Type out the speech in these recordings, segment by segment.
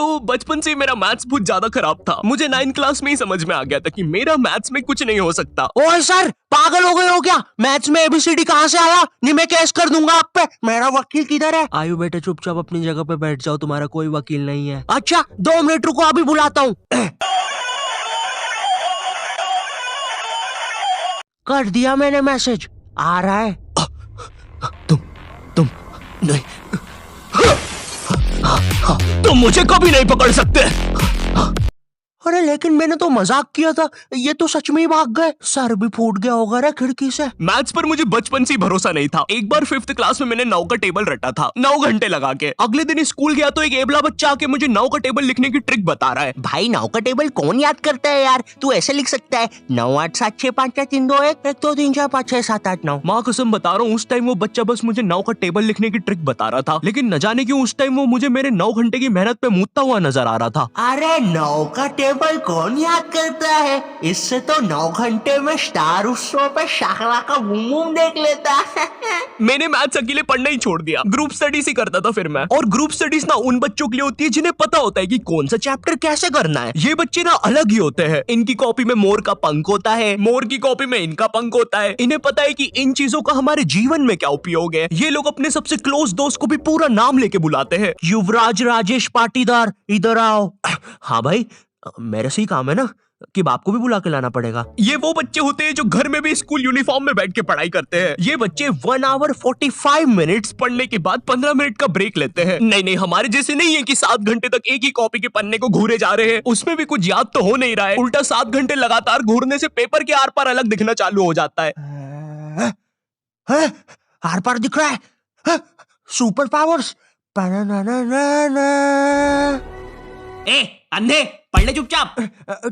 तो बचपन से मेरा मैथ्स बहुत ज्यादा खराब था। मुझे 9th क्लास में ही समझ में आ गया था कि मेरा मैथ्स में कुछ नहीं हो सकता। ओए सर, पागल हो गए हो क्या? मैथ्स में एबीसीडी कहाँ से आया? नहीं, मैं केस कर दूंगा आप पे। मेरा वकील किधर है? आयु बेटे, चुपचाप अपनी जगह पे बैठ जाओ, तुम्हारा कोई वकील नहीं है। अच्छा, 2 मिनट रुको, अभी बुलाता हूँ। कर दिया मैंने मैसेज, आ रहा है। तुम नहीं, तुम मुझे कभी नहीं पकड़ सकते। अरे लेकिन मैंने तो मजाक किया था, ये तो सच में ही भाग गए। सर भी फूट गया होगा रे खिड़की से। मैथ्स पर मुझे बचपन से ही भरोसा नहीं था। एक बार 5th क्लास में मैंने 9 का टेबल रटा था, 9 घंटे लगा के। अगले दिन स्कूल गया तो एक एबला बच्चा आके मुझे 9 का टेबल लिखने की ट्रिक बता रहा है। भाई 9 का टेबल कौन याद करता है यार? तू ऐसे लिख सकता है 9 8 7 6 5 4 3 2 1 1 2 3 4 5 6 7 8 9। माँ कसम बता रहा हूँ, उस टाइम वो बच्चा बस मुझे 9 का टेबल लिखने की ट्रिक बता रहा था, लेकिन न जाने क्यों उस टाइम वो मुझे मेरे 9 घंटे की मेहनत पे मूतता हुआ नजर आ रहा था। अरे 9 का टेबल कौन याद करता है? इससे तो 9 घंटे में स्टार उत्सव पे शाहरा का बूम बूम देख लेता है। मैंने मैथ्स अकेले पढ़ना ही छोड़ दिया, ग्रुप स्टडीज ही करता था फिर मैं। और ग्रुप स्टडीज ना उन बच्चों के लिए होती है जिन्हें पता होता है कि कौन सा चैप्टर कैसे करना है। ये बच्चे ना अलग ही होते हैं। इनकी कॉपी में मोर का पंख होता है, मोर की कॉपी में इनका पंख होता है। इन्हें पता है कि इन चीजों का हमारे जीवन में क्या उपयोग है। ये लोग अपने सबसे क्लोज दोस्त को भी पूरा नाम लेके बुलाते हैं। युवराज राजेश पाटीदार, इधर आओ। हाँ भाई, मेरे से ही काम है ना कि बाप को भी बुला के लाना पड़ेगा। ये वो बच्चे होते हैं जो घर में भी स्कूल यूनिफॉर्म में बैठ के पढ़ाई करते हैं। ये बच्चे 1 आवर 45 मिनट्स पढ़ने के बाद 15 मिनट का ब्रेक लेते हैं। नहीं, हमारे जैसे नहीं है कि 7 घंटे तक एक ही कॉपी के पन्ने को घूरे जा रहे हैं। उसमें भी कुछ याद तो हो नहीं रहा है। उल्टा 7 घंटे लगातार घूरने से पेपर के आर पार अलग दिखना चालू हो जाता है। आर पार दिख रहा है। Super powers. ए अंधे, पढ़ ले चुपचाप।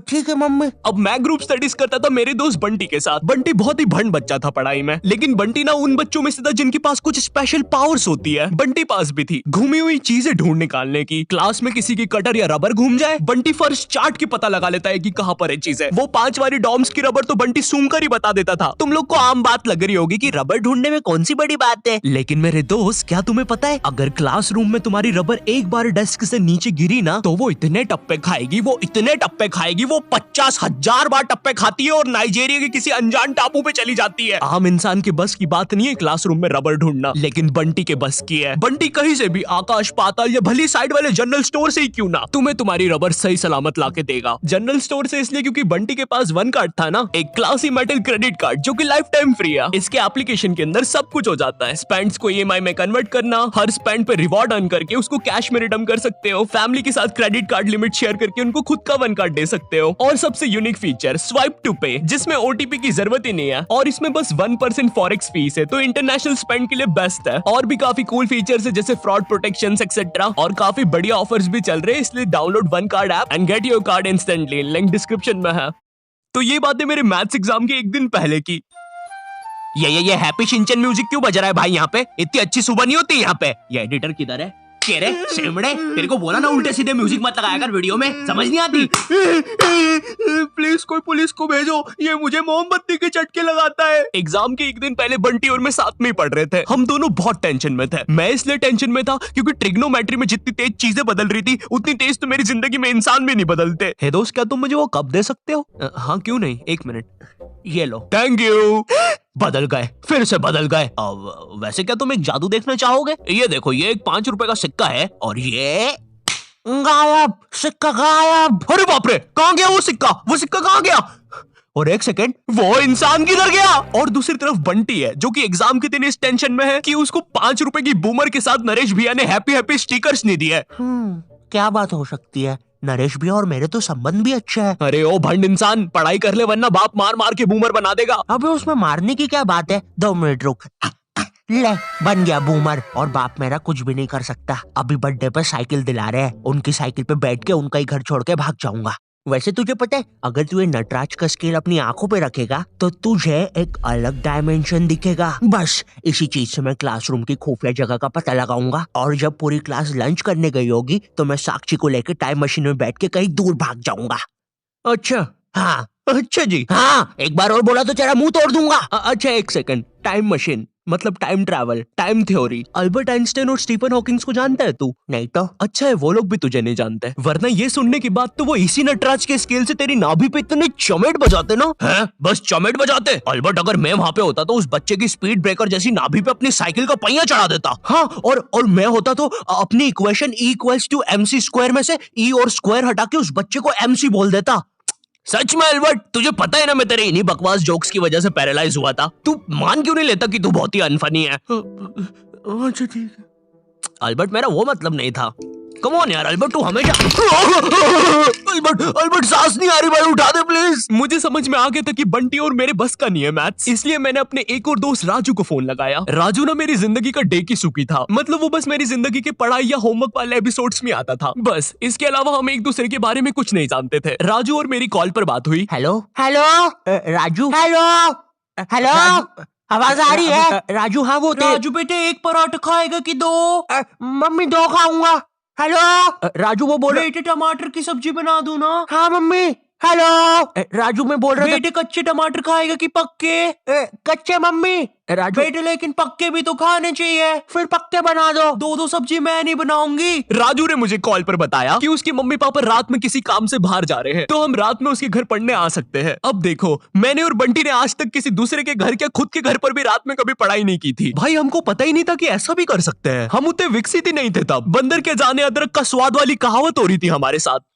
ठीक है मम्मी। अब मैं ग्रुप स्टडीज करता था मेरे दोस्त बंटी के साथ। बंटी बहुत ही भंड बच्चा था पढ़ाई में, लेकिन बंटी ना उन बच्चों में से था जिनके पास कुछ स्पेशल पावर्स होती है। बंटी पास भी थी घूमी हुई चीजें ढूंढ निकालने की। क्लास में किसी की कटर या रबर घूम जाए, बंटी फर्स्ट चार्ट के पता लगा लेता है कि कहाँ पर है चीजें। वो 5 वाली डॉम्स की रबर तो बंटी सूंघ कर ही बता देता था। तुम लोग को आम बात लग रही होगी कि रबर ढूंढने में कौन सी बड़ी बात है, लेकिन मेरे दोस्त, क्या तुम्हें पता है, अगर क्लासरूम में तुम्हारी रबर एक बार डेस्क से नीचे गिरी ना, तो वो इतने टप्पे खाएगी, वो इतने टप्पे खाएगी, वो 50,000 बार टप्पे खाती है और नाइजीरिया के किसी अनजान टापू पे चली जाती है। आम इंसान के बस की बात नहीं है क्लासरूम में रबर ढूंढना, लेकिन बंटी के बस की है। बंटी कहीं से भी, आकाश पाताल या भली साइड वाले जनरल स्टोर से ही क्यों ना, तुम्हें तुम्हारी रबर सही सलामत लाके देगा। जनरल स्टोर से इसलिए क्योंकि बंटी के पास 1 कार्ड था ना, एक क्लासी मेटल क्रेडिट कार्ड जो कि लाइफ टाइम फ्री है। इसके एप्लीकेशन के अंदर सब कुछ हो जाता है। स्पेंड्स को EMI में कन्वर्ट करना, हर स्पेंड पे रिवॉर्ड अर्न करके उसको कैश में रिडीम कर सकते हो। फैमिली के साथ क्रेडिट कार्ड लिमिट शेयर करके उनको खुद का 1 कार्ड दे सकते हो। और सबसे यूनिक फीचर स्वाइप टू पे, जिसमें OTP की जरूरत ही नहीं है और इसमें बस 1% फॉरेक्स फीस है, तो इंटरनेशनल स्पेंड के लिए बेस्ट है। और भी काफी कूल फीचर्स है जैसे फ्रॉड प्रोटेक्शन एक्सेट्रा, और काफी बढ़िया ऑफर्स भी चल रहे हैं। इसलिए download 1 card app and get your card instantly, link description में है। तो ये बातें मेरे मैथ्स एग्जाम के एक दिन पहले की। ये हैप्पी शिनचैन म्यूजिक क्यों बज रहा है भाई यहाँ पे? इतनी अच्छी सुबह नहीं होती यहाँ पे। ये एडिटर किधर है? कह रहे सेमड़े, तेरे को बोला ना उल्टे सीधे म्यूजिक मत लगाया कर वीडियो में, समझ नहीं आती। प्लीज कोई पुलिस को भेजो, ये मुझे मोमबत्ती के चटके लगाता है। एग्जाम के एक दिन पहले बंटी और मैं साथ में ही पढ़ रहे थे। हम दोनों बहुत टेंशन में थे। मैं इसलिए टेंशन में था क्योंकि ट्रिग्नोमेट्री में जितनी तेज चीजें बदल रही थी, उतनी तेज तो मेरी जिंदगी में इंसान भी नहीं बदलते। हे दोस्त, क्या तुम मुझे वो कप दे सकते हो? हाँ क्यों नहीं, 1 मिनट, ये लो। Thank you. बदल गए, फिर से बदल गए। अब वैसे क्या तुम एक जादू देखना चाहोगे? ये देखो, ये एक 5 रुपए का सिक्का है और ये गायब, सिक्का गायब। अरे बाप रे, कहाँ गया वो सिक्का? वो सिक्का कहाँ गया? और 1 सेकेंड, वो इंसान किधर गया? और दूसरी तरफ बंटी है जो कि एग्जाम के दिन इस टेंशन में है कि उसको 5 रुपए की बूमर के साथ नरेश भैया ने हैप्पी हैप्पी स्टिकर्स नहीं दिए। क्या बात हो सकती है? नरेश भी और मेरे तो संबंध भी अच्छे हैं। अरे ओ भंड इंसान, पढ़ाई कर ले वरना बाप मार मार के बूमर बना देगा। अबे उसमें मारने की क्या बात है? 2 मिनट रुक। ले, बन गया बूमर और बाप मेरा कुछ भी नहीं कर सकता। अभी बर्थडे पे साइकिल दिला रहे हैं, उनकी साइकिल पे बैठ के उनका ही घर छोड़ के भाग जाऊंगा। वैसे तुझे पता है, अगर तू ये नटराज का स्केल अपनी आंखों पे रखेगा तो तुझे एक अलग डायमेंशन दिखेगा। बस इसी चीज से मैं क्लासरूम की खुफिया जगह का पता लगाऊंगा और जब पूरी क्लास लंच करने गई होगी तो मैं साक्षी को लेकर टाइम मशीन में बैठ के कहीं दूर भाग जाऊंगा। अच्छा, हाँ अच्छा जी। हाँ, एक बार और बोला तो तेरा मुंह तोड़ दूंगा। अच्छा 1 सेकंड, टाइम मशीन मतलब time travel, time theory. Albert Einstein और स्टीफन हॉकिंग्स को जानता है तू? नहीं तो। अच्छा है वो लोग भी तुझे नहीं जानते, वरना ये सुनने के बाद तो वो इसी नटराज के स्केल से तेरी नाभि पे इतने चमेट बजाते ना। हैं? बस चमेट बजाते? अल्बर्ट अगर मैं वहां पे होता तो उस बच्चे की स्पीड ब्रेकर जैसी नाभि पे अपनी साइकिल का पहिया चढ़ा देता। हाँ, और मैं होता तो अपनी इक्वेशन E = MC स्क्वायर में से E और स्क्वायर हटा के उस बच्चे को MC बोल देता। सच में अल्बर्ट, तुझे पता है ना मैं तेरे इन्हीं बकवास जोक्स की वजह से पैरालाइज हुआ था। तू मान क्यों नहीं लेता कि तू बहुत ही अनफनी है? अच्छा ठीक है। अल्बर्ट मेरा वो मतलब नहीं था। कम ऑन यार अल्बर्ट, तू हमेशा अल्बर्ट सांस नहीं आ रही भाई, उठा दे प्लीज। मुझे समझ में आ गया था कि बंटी और मेरे बस का नहीं है मैथ्स, इसलिए मैंने अपने एक और दोस्त राजू को फोन लगाया। राजू ना मेरी जिंदगी का डे की सुखी था, मतलब वो बस मेरी जिंदगी के पढ़ाई या होमवर्क वाले एपिसोड्स में आता था बस। इसके अलावा हम एक दूसरे के बारे में कुछ नहीं जानते थे। राजू और मेरी कॉल पर बात हुई। Hello hello Raju, hello hello, आवाज आ रही है? राजू, हाँ वो राजू बेटे एक पराठा खाएगा कि दो? मम्मी 2 खाऊंगा। हेलो राजू, वो बोल बेटे टमाटर की सब्जी बना दूं ना? हाँ मम्मी। हेलो राजू, मैं बोल रहा था बेटे कच्चे टमाटर खाएगा कि पक्के? कच्चे मम्मी। राजू बेटे लेकिन पक्के भी तो खाने चाहिए। फिर पक्के बना दो। दो सब्जी मैं नहीं बनाऊंगी। राजू ने मुझे कॉल पर बताया कि उसकी मम्मी पापा रात में किसी काम से बाहर जा रहे हैं, तो हम रात में उसके घर पढ़ने आ सकते हैं। अब देखो, मैंने और बंटी ने आज तक किसी दूसरे के घर, क्या खुद के घर पर भी रात में कभी पढ़ाई नहीं की थी। भाई हमको पता ही नहीं था कि ऐसा भी कर सकते हैं। हम उतने विकसित ही नहीं थे तब। बंदर के जाने अदरक का स्वाद वाली कहावत हो रही थी हमारे साथ।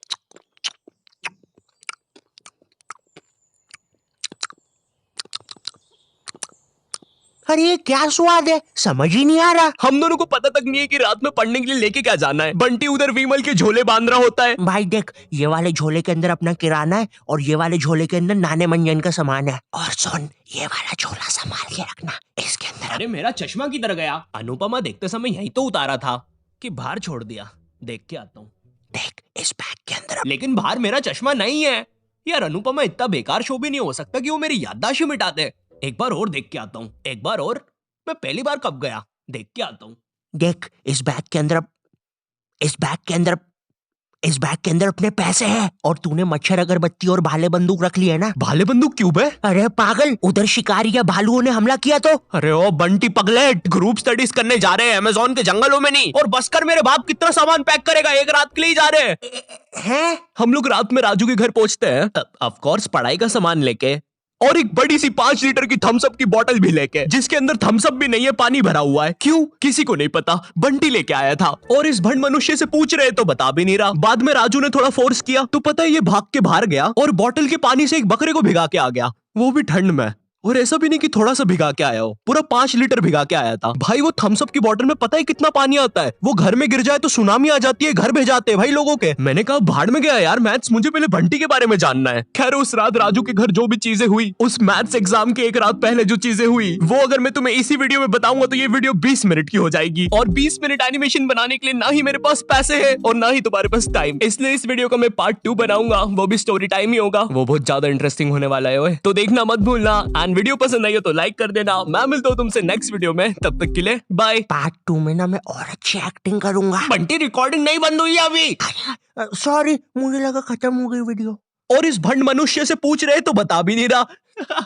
अरे ये क्या स्वाद है, समझ ही नहीं आ रहा। हम दोनों को पता तक नहीं है कि रात में पढ़ने के लिए लेके क्या जाना है। बंटी उधर विमल के झोले बांध रहा होता है। भाई देख, ये वाले झोले के अंदर अपना किराना है और ये वाले झोले के अंदर नाने मंजन का सामान है। और सुन, ये वाला झोला संभाल के रखना, इसके अंदर। अरे मेरा चश्मा किधर गया? अनुपमा देखते समय यही तो उतारा था कि बाहर छोड़ दिया। देख के आता हूँ। देख, इस बैग के अंदर। लेकिन बाहर मेरा चश्मा नहीं है यार। अनुपमा इतना बेकार शो भी नहीं हो सकता कि वो मेरी याददाश्त ही मिटा दे। एक बार और देख के आता हूँ, एक बार और। मैं पहली बार कब गया? देख के आता हूँ। देख, इस बैग के अंदर अपने पैसे हैं। और तूने मच्छर अगरबत्ती और भाले बंदूक रख ली है ना? भाले बंदूक क्यों बे? अरे पागल, उधर शिकारी या भालुओं ने हमला किया तो। अरे ओ बंटी पगलेट, ग्रुप स्टडीज करने जा रहे हैं अमेज़न के जंगलों में नहीं। और बस कर, मेरे बाप कितना सामान पैक करेगा? एक रात के लिए जा रहे हैं? हम लोग रात में राजू के घर पहुंचते हैं, ऑफ कोर्स पढ़ाई का सामान लेके, और एक बड़ी सी 5 लीटर की थम्स अप की बोतल भी लेके, जिसके अंदर थम्स अप भी नहीं है, पानी भरा हुआ है। क्यों? किसी को नहीं पता, बंटी लेके आया था। और इस भंड मनुष्य से पूछ रहे तो बता भी नहीं रहा। बाद में राजू ने थोड़ा फोर्स किया तो पता है ये भाग के बाहर गया और बोतल के पानी से एक बकरे को भिगा के आ गया, वो भी ठंड में। और ऐसा भी नहीं कि थोड़ा सा भिगा के आया हो, पूरा 5 लीटर भिगा के आया था। भाई वो थम्स अप की बोतल में पता है कितना पानी आता है? वो घर में गिर जाए तो सुनामी आ जाती है, घर भेजाते हैं भाई लोगों के। मैंने कहा भाड़ में गया यार मैथ्स, मुझे पहले बंटी के बारे में जानना है। खैर उस रात राजू के घर जो भी चीजें हुई, उस मैथ्स एग्जाम के एक रात पहले जो चीजें हुई, वो अगर मैं तुम्हें इसी वीडियो में बताऊंगा तो ये वीडियो 20 मिनट की हो जाएगी। और 20 मिनट एनिमेशन बनाने के लिए ना ही मेरे पास पैसे है और ना ही तुम्हारे पास टाइम, इसलिए इस वीडियो का मैं पार्ट 2 बनाऊंगा, वो भी स्टोरी टाइम ही होगा। वो बहुत ज्यादा इंटरेस्टिंग होने वाला है ओए, तो देखना मत भूलना। एंड वीडियो पसंद आई हो तो लाइक कर देना। मैं मिलता हूँ तुमसे नेक्स्ट वीडियो में, तब तक के लिए बाय। पार्ट 2 में ना मैं और अच्छी एक्टिंग करूंगा। बंटी रिकॉर्डिंग नहीं बंद हुई है अभी। सॉरी, मुझे लगा खत्म हो गई वीडियो। और इस भंड मनुष्य से पूछ रहे तो बता भी नहीं रहा।